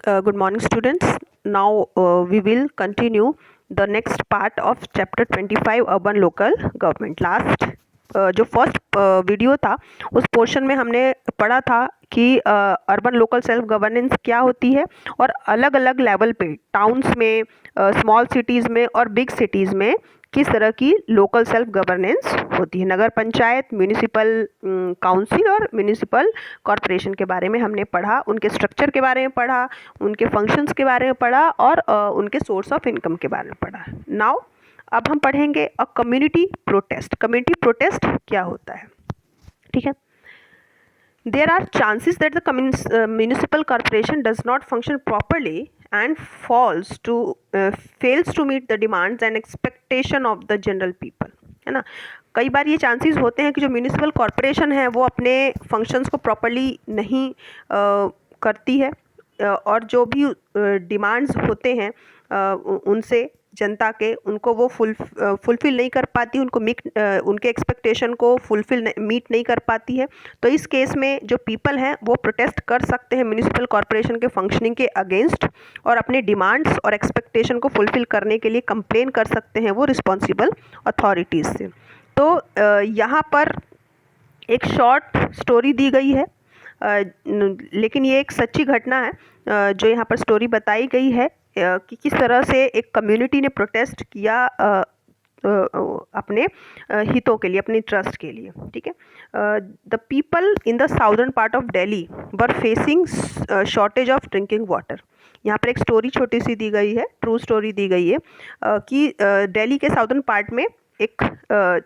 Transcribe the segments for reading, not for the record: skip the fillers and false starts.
Good morning, students. Now we will continue the next part of chapter 25 urban local government. Last जो first video था उस portion में हमने पढ़ा था कि अर्बन लोकल सेल्फ गवर्नेंस क्या होती है और अलग अलग लेवल पे टाउन्स में, स्मॉल सिटीज़ में और बिग सिटीज़ में किस तरह की लोकल सेल्फ गवर्नेंस होती है। नगर पंचायत, म्यूनिसिपल काउंसिल और म्यूनिसिपल कॉरपोरेशन के बारे में हमने पढ़ा, उनके स्ट्रक्चर के बारे में पढ़ा, उनके फंक्शंस के बारे में पढ़ा और उनके सोर्स ऑफ इनकम के बारे में पढ़ा। नाउ अब हम पढ़ेंगे a community protest. Community protest क्या होता है, ठीक है। There are chances that the municipal corporation does not function properly and fails to meet the demands and expectation of the general people, है ना। कई बार ये चांसेस होते हैं कि जो म्यूनिसिपल कॉरपोरेशन है वो अपने फंक्शंस को प्रॉपर्ली नहीं करती है और जो भी डिमांड्स होते हैं उनसे जनता के, उनको वो फुलफ़िल नहीं कर पाती, उनके एक्सपेक्टेशन को मीट नहीं कर पाती है। तो इस केस में जो पीपल हैं वो प्रोटेस्ट कर सकते हैं म्यूनिसिपल कॉरपोरेशन के फंक्शनिंग के अगेंस्ट और अपने डिमांड्स और एक्सपेक्टेशन को फुलफ़िल करने के लिए कंप्लेन कर सकते हैं वो रिस्पॉन्सिबल अथॉरिटीज़ से। तो यहाँ पर एक शॉर्ट स्टोरी दी गई है, लेकिन ये एक सच्ची घटना है जो यहाँ पर स्टोरी बताई गई है कि किस तरह से एक कम्युनिटी ने प्रोटेस्ट किया अपने हितों के लिए, अपने ट्रस्ट के लिए, ठीक है। The people in the southern part of Delhi were facing shortage of drinking water. यहाँ पर एक स्टोरी छोटी सी दी गई है, ट्रू स्टोरी दी गई है कि दिल्ली के साउदर्न पार्ट में एक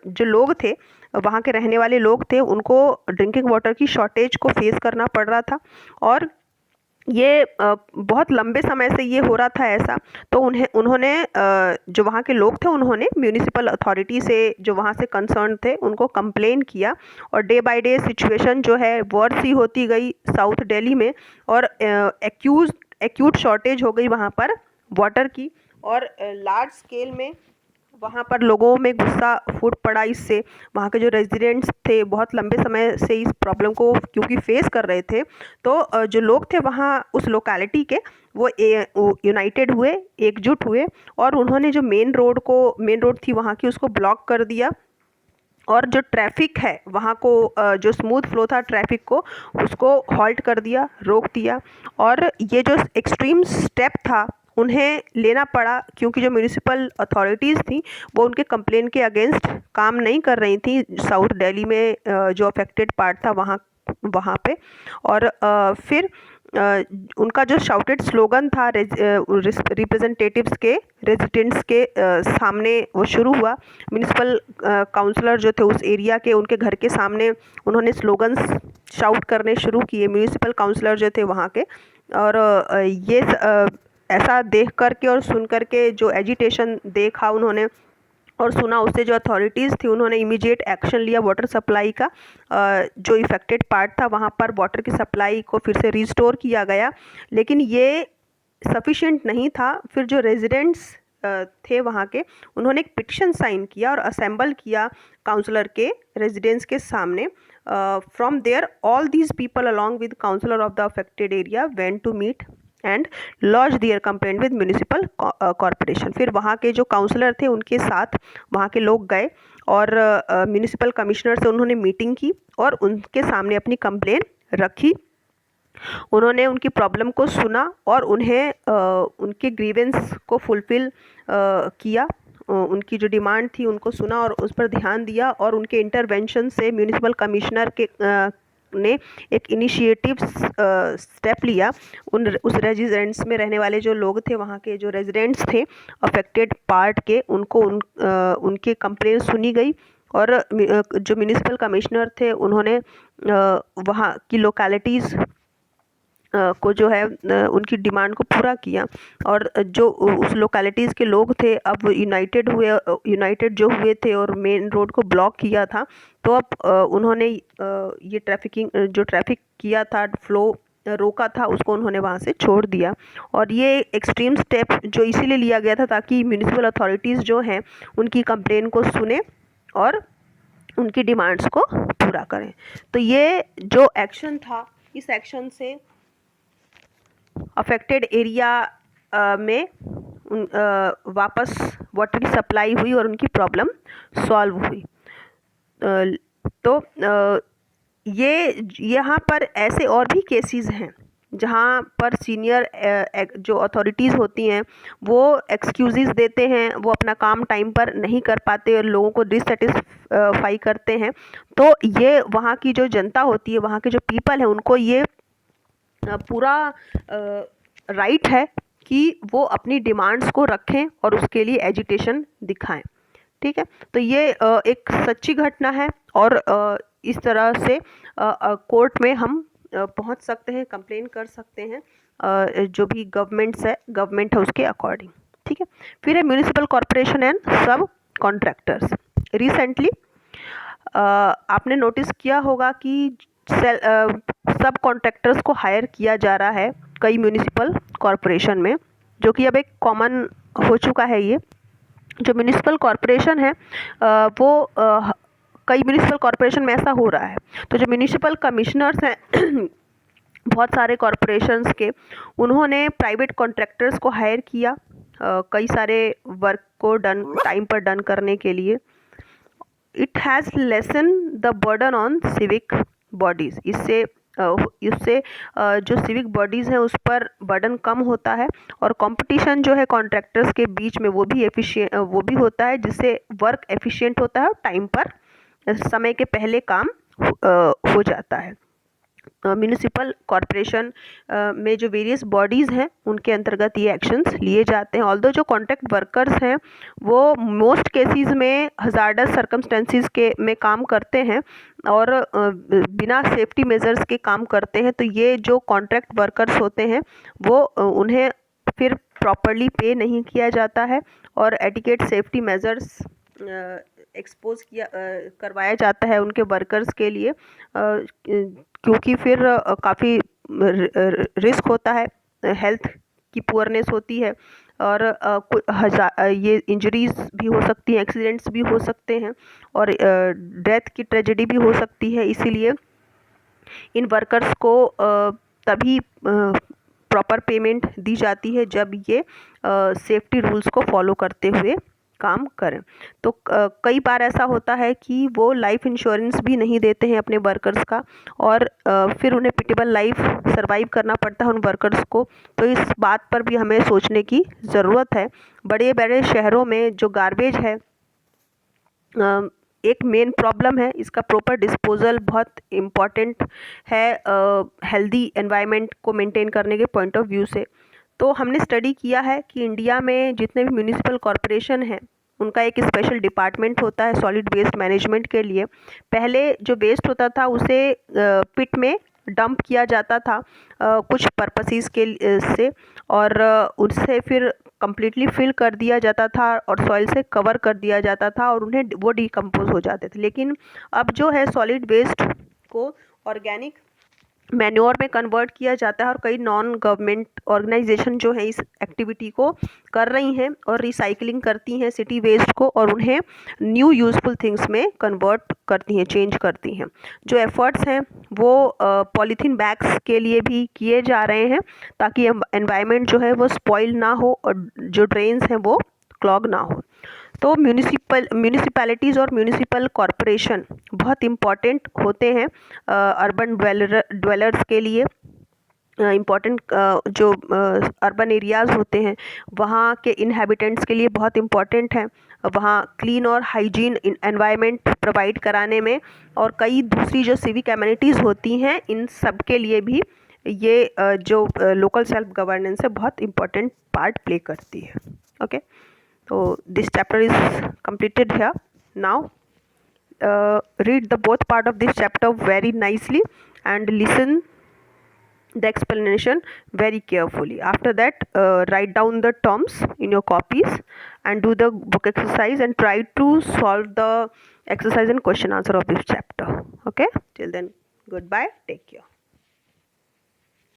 जो लोग थे, वहाँ के रहने वाले लोग थे, उनको ड्रिंकिंग वाटर की शॉर्टेज को फेस करना पड़ रहा था और ये बहुत लंबे समय से ये हो रहा था ऐसा। तो उन्होंने जो वहाँ के लोग थे उन्होंने म्यूनिसिपल अथॉरिटी से, जो वहाँ से कंसर्न थे, उनको कंप्लेन किया और डे बाय डे सिचुएशन जो है वर्स ही होती गई साउथ दिल्ली में और एक्यूट शॉर्टेज हो गई वहाँ पर वाटर की और लार्ज स्केल में वहाँ पर लोगों में गुस्सा फूट पड़ा। इससे वहाँ के जो रेजिडेंट्स थे बहुत लंबे समय से इस प्रॉब्लम को क्योंकि फेस कर रहे थे, तो जो लोग थे वहाँ उस लोकेलिटी के वो यूनाइटेड हुए, एकजुट हुए और उन्होंने जो मेन रोड थी वहाँ की उसको ब्लॉक कर दिया और जो ट्रैफिक है वहाँ को, जो स्मूथ फ्लो था ट्रैफिक को, उसको हॉल्ट कर दिया, रोक दिया। और ये जो एक्सट्रीम स्टेप था उन्हें लेना पड़ा क्योंकि जो म्यूनिसिपल अथॉरिटीज़ थी वो उनके कंप्लेन के अगेंस्ट काम नहीं कर रही थी साउथ दिल्ली में, जो अफेक्टेड पार्ट था वहाँ पे। और फिर उनका जो शाउटेड स्लोगन था रिप्रेजेंटेटिव्स के, रेजिडेंट्स के सामने वो शुरू हुआ। म्यूनिसिपल काउंसलर जो थे उस एरिया के, उनके घर के सामने उन्होंने स्लोगन्स शाउट करने शुरू किए, म्यूनिसिपल काउंसलर जो थे वहाँ के। और ये ऐसा देख कर के और सुन कर के जो एजिटेशन देखा उन्होंने और सुना, उससे जो अथॉरिटीज़ थी उन्होंने इमीडिएट एक्शन लिया। वाटर सप्लाई का जो इफ़ेक्टेड पार्ट था वहाँ पर वाटर की सप्लाई को फिर से रिस्टोर किया गया, लेकिन ये सफिशिएंट नहीं था। फिर जो रेजिडेंट्स थे वहाँ के, उन्होंने एक पिटिशन साइन किया और असेंबल किया काउंसलर के रेजिडेंट्स के सामने। From there all these people along with councillor of the affected area went to meet and lodge their complaint with municipal corporation. फिर वहाँ के जो काउंसलर थे उनके साथ वहाँ के लोग गए और म्यूनिसिपल कमिश्नर से उन्होंने मीटिंग की और उनके सामने अपनी कंप्लेन रखी। उन्होंने उनकी प्रॉब्लम को सुना और उन्हें उनके ग्रीवेंस को फुलफ़िल किया, उनकी जो डिमांड थी उनको सुना और उस पर ध्यान दिया और उनके इंटरवेंशन से म्यूनिसिपल कमिश्नर के ने एक इनिशिएटिव स्टेप लिया। उस रेजिडेंट्स में रहने वाले जो लोग थे, वहाँ के जो रेजिडेंट्स थे अफेक्टेड पार्ट के, उनके कंप्लेन सुनी गई और जो म्यूनिसिपल कमिश्नर थे उन्होंने वहाँ की लोकेलिटीज़ को जो है उनकी डिमांड को पूरा किया और जो उस लोकेलिटीज़ के लोग थे अब यूनाइटेड जो हुए थे और मेन रोड को ब्लॉक किया था। तो अब उन्होंने ये ट्रैफिक किया था, फ्लो रोका था, उसको उन्होंने वहाँ से छोड़ दिया। और ये एक्सट्रीम स्टेप जो इसीलिए लिया गया था ताकि म्यूनिसिपल अथॉरिटीज़ जो हैं उनकी कंप्लेन को सुने और उनकी डिमांड्स को पूरा करें। तो ये जो एक्शन था, इस एक्शन से अफेक्टेड एरिया में वापस वाटर की सप्लाई हुई और उनकी प्रॉब्लम सॉल्व हुई। तो ये यहाँ पर ऐसे और भी केसेस हैं जहाँ पर सीनियर जो अथॉरिटीज़ होती हैं वो एक्सक्यूज़ेस देते हैं, वो अपना काम टाइम पर नहीं कर पाते और लोगों को डिससेटिस्फाई करते हैं। तो ये वहाँ की जो जनता होती है, वहाँ के जो पीपल हैं, उनको ये पूरा राइट है कि वो अपनी डिमांड्स को रखें और उसके लिए एजिटेशन दिखाएं। ठीक है, तो ये एक सच्ची घटना है और इस तरह से कोर्ट में हम पहुंच सकते हैं, कंप्लेन कर सकते हैं जो भी गवर्नमेंट है उसके अकॉर्डिंग। ठीक है, फिर है म्यूनिसिपल कॉरपोरेशन एंड सब कॉन्ट्रैक्टर्स। रिसेंटली आपने नोटिस किया होगा कि सब कॉन्ट्रैक्टर्स को हायर किया जा रहा है कई म्यूनिसिपल कॉरपोरेशन में, जो कि अब एक कॉमन हो चुका है। ये जो म्यूनिसिपल कॉरपोरेशन है वो कई म्यूनिसिपल कॉरपोरेशन में ऐसा हो रहा है। तो जो म्यूनिसिपल कमिश्नर्स हैं बहुत सारे कॉरपोरेशंस के, उन्होंने प्राइवेट कॉन्ट्रैक्टर्स को हायर किया कई सारे वर्क को टाइम पर डन करने के लिए। It has lesson the burden on civic bodies. इससे जो सिविक बॉडीज़ हैं उस पर बर्डन कम होता है और कंपटीशन जो है कॉन्ट्रैक्टर्स के बीच में वो भी होता है, जिससे वर्क एफिशिएंट होता है और टाइम पर समय के पहले काम हो जाता है। म्यूनिसिपल कॉरपोरेशन में जो वेरियस बॉडीज़ हैं उनके अंतर्गत ये एक्शंस लिए जाते हैं। ऑल्दो जो कॉन्ट्रैक्ट वर्कर्स हैं वो मोस्ट केसेस में हज़ार्डस सर्कमस्टेंसेस में काम करते हैं और बिना सेफ्टी मेजर्स के काम करते हैं। तो ये जो कॉन्ट्रैक्ट वर्कर्स होते हैं वो उन्हें फिर प्रॉपरली पे नहीं किया जाता है और एटिकेट सेफ्टी मेजर्स करवाया जाता है उनके वर्कर्स के लिए, क्योंकि फिर काफ़ी रिस्क होता है, हेल्थ की पुअरनेस होती है और ये इंजरीज भी हो सकती हैं, एक्सीडेंट्स भी हो सकते हैं और डेथ की ट्रेजेडी भी हो सकती है। इसीलिए इन वर्कर्स को तभी प्रॉपर पेमेंट दी जाती है जब ये सेफ्टी रूल्स को फॉलो करते हुए काम करें। तो कई बार ऐसा होता है कि वो लाइफ इंश्योरेंस भी नहीं देते हैं अपने वर्कर्स का और फिर उन्हें पिटेबल लाइफ सरवाइव करना पड़ता है उन वर्कर्स को। तो इस बात पर भी हमें सोचने की ज़रूरत है। बड़े बड़े शहरों में जो गार्बेज है एक मेन प्रॉब्लम है, इसका प्रॉपर डिस्पोजल बहुत इम्पॉर्टेंट है हेल्दी एनवायरनमेंट को मेंटेन करने के पॉइंट ऑफ व्यू से। तो हमने स्टडी किया है कि इंडिया में जितने भी म्यूनिसिपल कॉरपोरेशन हैं उनका एक स्पेशल डिपार्टमेंट होता है सॉलिड वेस्ट मैनेजमेंट के लिए। पहले जो वेस्ट होता था उसे पिट में डंप किया जाता था कुछ पर्पसेस के से और उससे फिर कम्प्लीटली फिल कर दिया जाता था और सॉइल से कवर कर दिया जाता था और उन्हें वो डिकम्पोज हो जाते थे। लेकिन अब जो है सॉलिड वेस्ट को ऑर्गेनिक मैन्योर में कन्वर्ट किया जाता है और कई नॉन गवर्नमेंट ऑर्गेनाइजेशन जो है इस एक्टिविटी को कर रही हैं और रिसाइकलिंग करती हैं सिटी वेस्ट को और उन्हें न्यू यूज़फुल थिंग्स में कन्वर्ट करती हैं, चेंज करती हैं। जो एफर्ट्स हैं वो पॉलीथीन बैग्स के लिए भी किए जा रहे हैं ताकि एनवायरनमेंट जो है वो स्पॉइल ना हो और जो ड्रेन्स हैं वो क्लॉग ना हो। तो म्यूनिसिपैलिटीज़ और म्यूनिसिपल कॉरपोरेशन बहुत इम्पॉर्टेंट होते हैं अर्बन ड्वेलर्स के लिए। इम्पॉर्टेंट जो अर्बन एरियाज़ होते हैं वहाँ के इनहेबिटेंट्स के लिए बहुत इम्पॉर्टेंट है। वहाँ क्लीन और हाइजीन एनवायरनमेंट प्रोवाइड कराने में और कई दूसरी जो सिविक एमिनिटीज़ होती हैं इन सब के लिए भी ये जो लोकल सेल्फ गवर्नेंस है बहुत इम्पॉर्टेंट पार्ट प्ले करती है। Okay, so this chapter is completed here. Now read the both part of this chapter very nicely and listen the explanation very carefully. After that write down the terms in your copies and do the book exercise and try to solve the exercise and question answer of this chapter. Okay, till then, goodbye, take care.